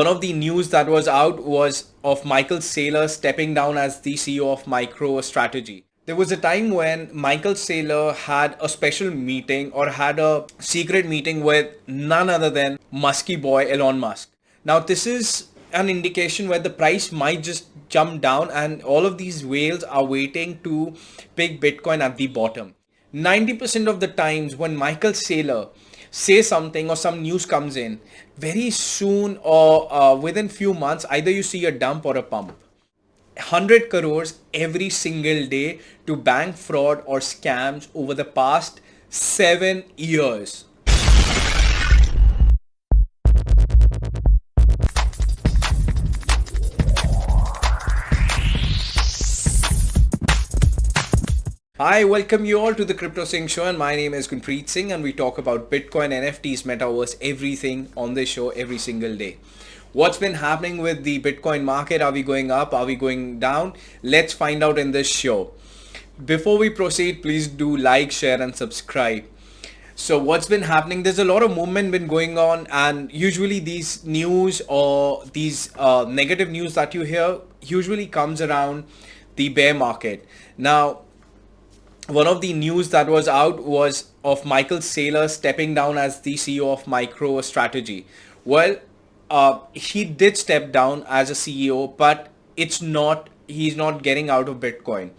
One of the news that was out was of Saylor stepping down as the CEO of MicroStrategy. There was a time when Saylor had a special meeting or had a secret meeting with none other than Musky boy Elon Musk. Now this is an indication where the price might just jump down and all of these whales are waiting to pick Bitcoin at the bottom. 90% of the times when Michael Saylor say something or some news comes in, very soon or within few months, either you see a dump or a pump. 100 crores every single day to bank fraud or scams over the past 7 years. Hi, welcome you all to the Crypto Singh Show, and my name is Gunpreet Singh, and we talk about Bitcoin, NFTs, Metaverse, everything on this show every single day. What's been happening with the Bitcoin market? Are we going up? Are we going down? Let's find out in this show. Before we proceed, please do like, share, and subscribe. So what's been happening? There's a lot of movement been going on, and usually these news or these negative news that you hear usually comes around the bear market. Now, one of the news that was out was of Michael Saylor stepping down as the CEO of MicroStrategy. Well, he did step down as a CEO, but he's not getting out of Bitcoin.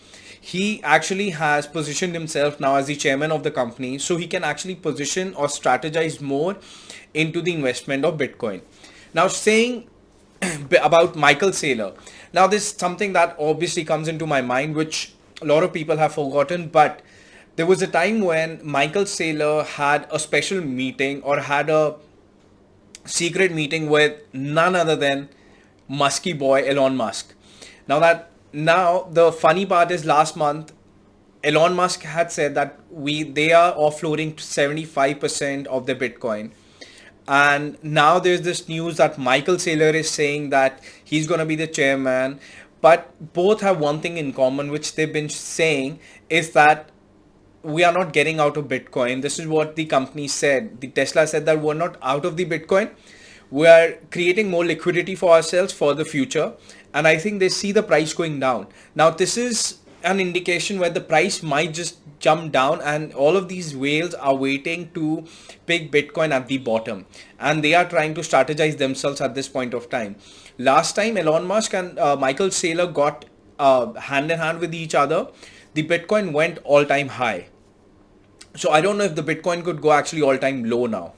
He actually has positioned himself now as the chairman of the company, so he can actually position or strategize more into the investment of Bitcoin. Now, saying about Michael Saylor, now this is something that obviously comes into my mind, which a lot of people have forgotten, but there was a time when Michael Saylor had a special meeting or had a secret meeting with none other than Musky boy Elon Musk. Now the funny part is last month Elon Musk had said that they are offloading 75% of the Bitcoin. And now there's this news that Michael Saylor is saying that he's going to be the chairman. But both have one thing in common, which they've been saying, is that we are not getting out of Bitcoin. This is what the company said. The Tesla said that we're not out of the Bitcoin. We are creating more liquidity for ourselves for the future. And I think they see the price going down. Now, this is an indication where the price might just jump down and all of these whales are waiting to pick Bitcoin at the bottom. And they are trying to strategize themselves at this point of time. Last time Elon Musk and Michael Saylor got hand in hand with each other, the Bitcoin went all-time high. So I don't know if the Bitcoin could go actually all-time low now.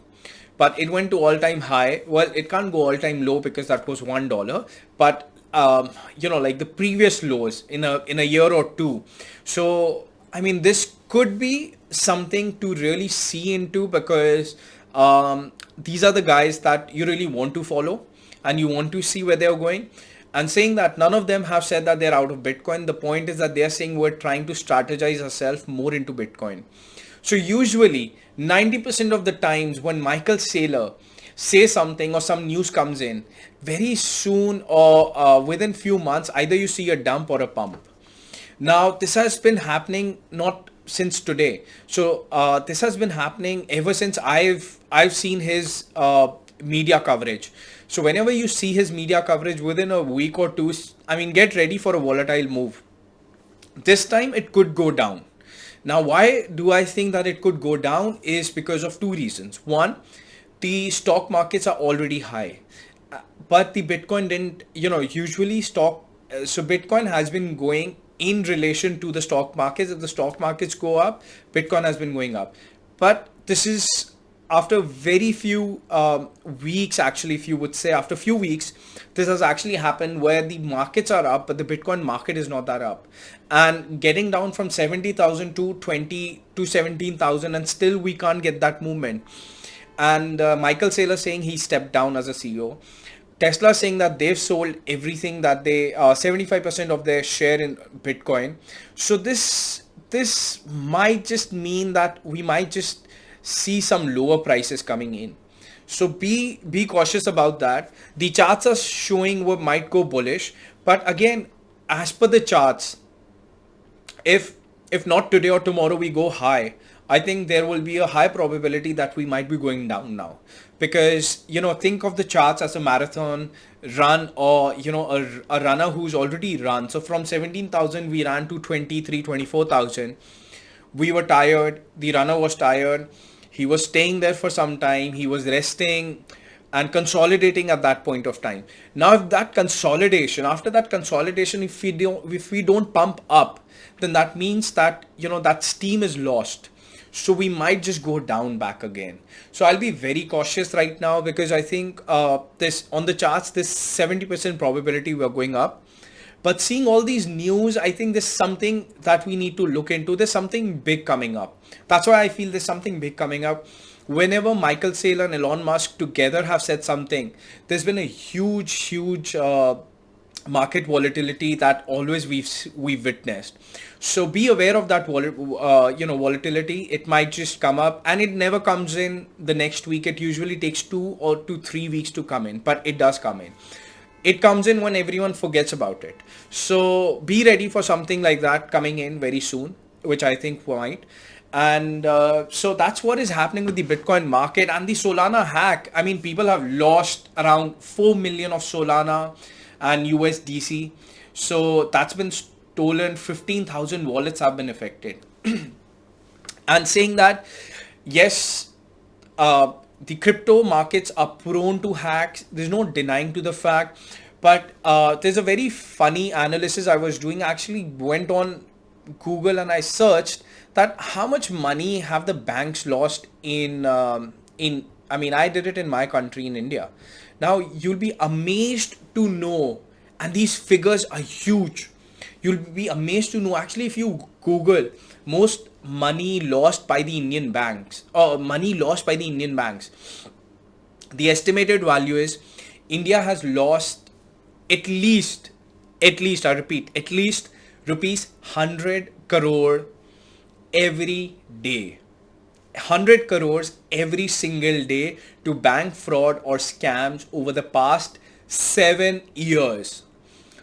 But it went to all-time high. Well, it can't go all-time low because that was $1. But like the previous lows in a year or two. So I mean, this could be something to really see into because these are the guys that you really want to follow and you want to see where they're going. And saying that none of them have said that they're out of Bitcoin. The point is that they're saying we're trying to strategize ourselves more into Bitcoin. So usually 90% of the times when Michael Saylor say something or some news comes in, very soon or within few months, either you see a dump or a pump. Now, this has been happening not since today. So this has been happening ever since I've seen his media coverage. So whenever you see his media coverage within a week or two, I mean, get ready for a volatile move. This time it could go down. Now, why do I think that it could go down is because of two reasons. One, the stock markets are already high, but the Bitcoin didn't, usually so Bitcoin has been going in relation to the stock markets. If the stock markets go up, Bitcoin has been going up. But this is after very few weeks, actually, if you would say after few weeks, this has actually happened where the markets are up, but the Bitcoin market is not that up. And getting down from 70,000 to 20 to 17,000, and still we can't get that movement. And Michael Saylor saying he stepped down as a CEO. Tesla saying that they've sold everything that they 75% of their share in Bitcoin. So this might just mean that we might just see some lower prices coming in. So be cautious about that. The charts are showing we might go bullish, but again, as per the charts, if not today or tomorrow we go high, I think there will be a high probability that we might be going down now, because think of the charts as a marathon run, or a runner who's already run. So from 17,000 we ran to 24,000. We were tired, the runner was tired, he was staying there for some time, he was resting and consolidating at that point of time. Now if that consolidation, after that consolidation, if we don't pump up, then that means that that steam is lost, so we might just go down back again. So I'll be very cautious right now, because I think this on the charts, this 70% probability we're going up. But seeing all these news, I think there's something that we need to look into. There's something big coming up. That's why I feel there's something big coming up. Whenever Micheal, Saylor and Elon Musk together have said something, there's been a huge market volatility that always we've witnessed. So be aware of that volatility. It might just come up, and it never comes in the next week. It usually takes 2 or 3 weeks to come in, but it does come in. It comes in when everyone forgets about it. So be ready for something like that coming in very soon, which I think might. And so that's what is happening with the Bitcoin market and the Solana hack. I mean, people have lost around 4 million of Solana and USDC. So that's been stolen. 15,000 wallets have been affected. And saying that, yes, the crypto markets are prone to hacks. There's no denying to the fact. But there's a very funny analysis I was doing. I actually went on Google and I searched that how much money have the banks lost I mean, I did it in my country, in India. Now you'll be amazed to know, and these figures are huge. You'll be amazed to know, actually, if you Google most money lost by the Indian banks, or money lost by the Indian banks, the estimated value is India has lost I repeat, at least rupees 100 crore every day. 100 crores every single day to bank fraud or scams over the past 7 years.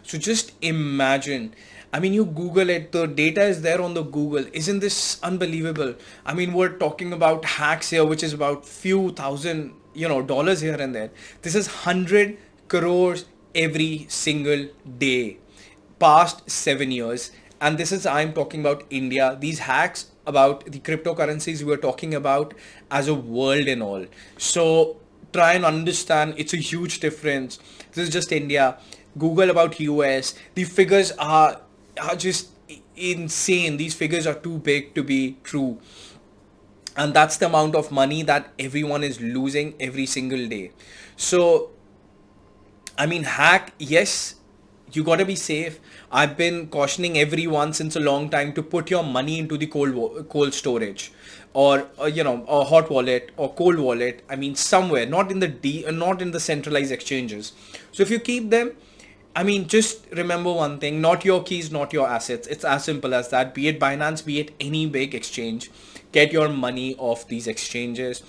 So just imagine. I mean, you Google it, the data is there on the Google. Isn't this unbelievable? I mean, we're talking about hacks here, which is about few thousand, dollars here and there. This is 100 crores every single day, past 7 years. And this is, I'm talking about India. These hacks about the cryptocurrencies we're talking about as a world and all. So try and understand, it's a huge difference. This is just India. Google about US. The figures are just insane. These figures are too big to be true. And that's the amount of money that everyone is losing every single day. So, I mean, hack, yes, you got to be safe. I've been cautioning everyone since a long time to put your money into the cold storage, or a hot wallet or cold wallet. I mean, somewhere, not in the centralized exchanges. So if you keep them, I mean, just remember one thing: not your keys, not your assets. It's as simple as that. Be it Binance, be it any big exchange, get your money off these exchanges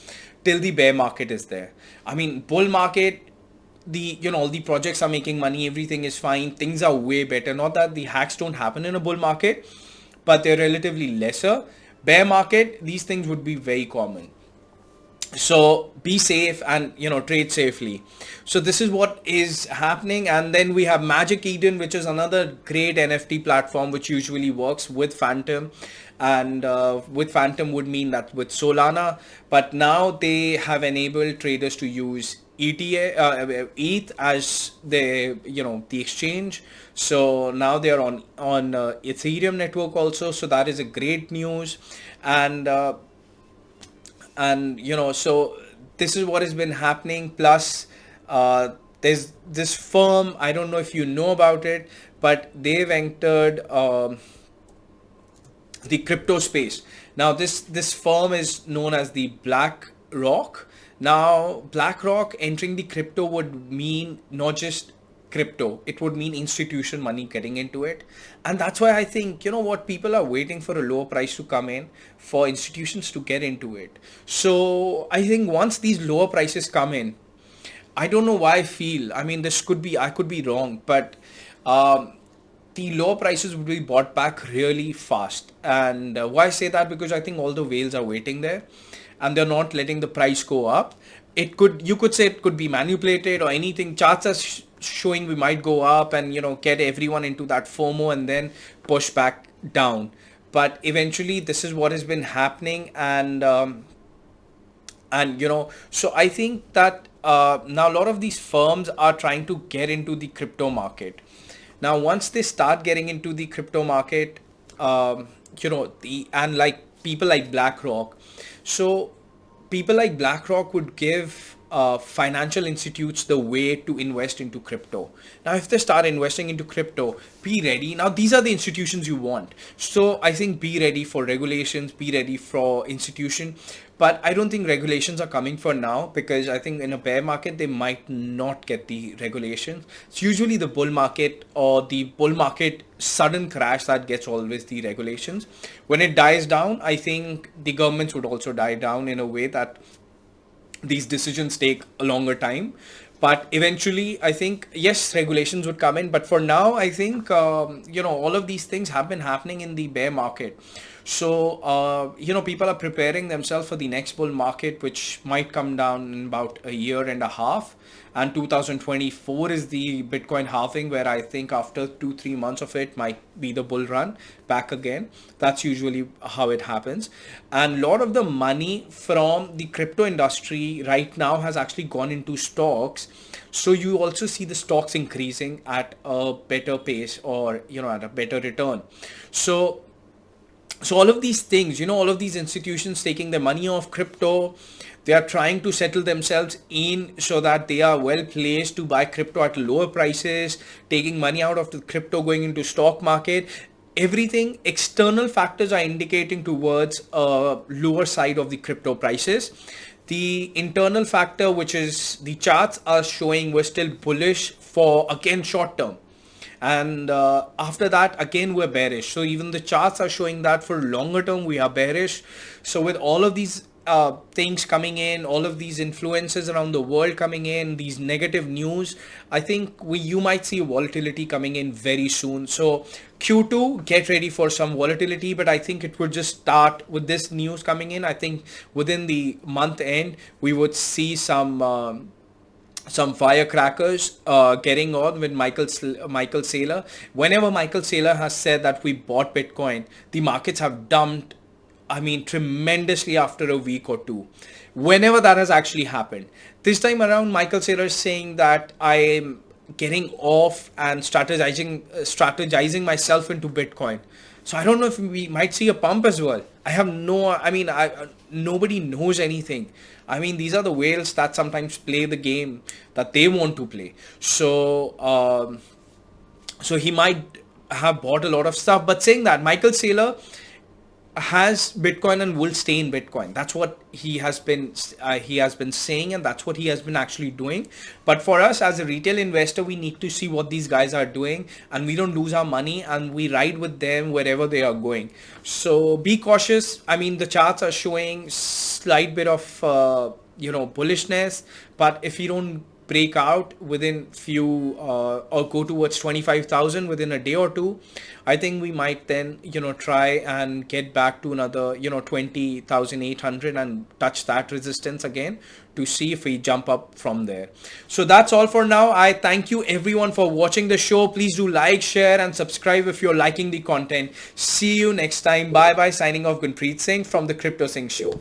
till the bear market is there. I mean, bull market, all the projects are making money, everything is fine, things are way better. Not that the hacks don't happen in a bull market, but they're relatively lesser. Bear market, these things would be very common. So be safe and trade safely. So this is what is happening. And then we have Magic Eden, which is another great NFT platform which usually works with Phantom. And with Phantom would mean that with Solana, but now they have enabled traders to use ETH as the exchange. So now they are on Ethereum network also. So that is a great news. So this is what has been happening. Plus there's this firm, I don't know if you know about it, but they've entered the crypto space. Now this firm is known as the BlackRock. Now BlackRock entering the crypto would mean not just crypto, it would mean institution money getting into it. And that's why I think, what, people are waiting for a lower price to come in for institutions to get into it. So I think once these lower prices come in, I don't know why I feel, I mean, I could be wrong, but the lower prices would be bought back really fast. And why I say that? Because I think all the whales are waiting there and they're not letting the price go up. you could say it could be manipulated or anything. Charts are showing we might go up and get everyone into that FOMO and then push back down. But eventually this is what has been happening. And so I think that now a lot of these firms are trying to get into the crypto market. Now once they start getting into the crypto market, the and like people like BlackRock, so people like BlackRock would give financial institutes the way to invest into crypto. Now, if they start investing into crypto, be ready. Now, these are the institutions you want. So I think be ready for regulations, be ready for institution. But I don't think regulations are coming for now, because I think in a bear market, they might not get the regulations. It's usually the bull market or the bull market sudden crash that gets always the regulations. When it dies down, I think the governments would also die down in a way that these decisions take a longer time. But eventually I think yes, regulations would come in. But for now I think all of these things have been happening in the bear market. So people are preparing themselves for the next bull market, which might come down in about a year and a half. And 2024 is the Bitcoin halving, where I think after 2-3 months of it might be the bull run back again. That's usually how it happens. And a lot of the money from the crypto industry right now has actually gone into stocks. So you also see the stocks increasing at a better pace, or at a better return. So all of these things, all of these institutions taking their money off crypto, they are trying to settle themselves in so that they are well placed to buy crypto at lower prices, taking money out of the crypto, going into stock market. Everything, external factors are indicating towards a lower side of the crypto prices. The internal factor, which is the charts, are showing we're still bullish for, again, short term. And after that again we're bearish. So even the charts are showing that for longer term we are bearish. So with all of these things coming in, all of these influences around the world coming in, these negative news, I think you might see volatility coming in very soon. So Q2, get ready for some volatility, but I think it would just start with this news coming in. I think within the month end we would see some firecrackers getting on with Micheal Saylor. Whenever Micheal Saylor has said that we bought Bitcoin, the markets have dumped, I mean, tremendously after a week or two. Whenever that has actually happened. This time around, Micheal Saylor is saying that I'm getting off and strategizing myself into Bitcoin. So I don't know if we might see a pump as well. Nobody knows anything. I mean, these are the whales that sometimes play the game that they want to play. So he might have bought a lot of stuff. But saying that, Micheal Saylor has Bitcoin and will stay in Bitcoin. That's what he has been saying, and that's what he has been actually doing. But for us as a retail investor, we need to see what these guys are doing, and we don't lose our money, and we ride with them wherever they are going. So be cautious. I mean, the charts are showing slight bit of bullishness, but if you don't break out within few or go towards 25,000 within a day or two, I think we might then try and get back to another 20,800 and touch that resistance again to see if we jump up from there. So that's all for now. I thank you everyone for watching the show. Please do like, share and subscribe if you're liking the content. See you next time. Bye bye. Signing off, Gunpreet Singh from the Crypto Singh Show.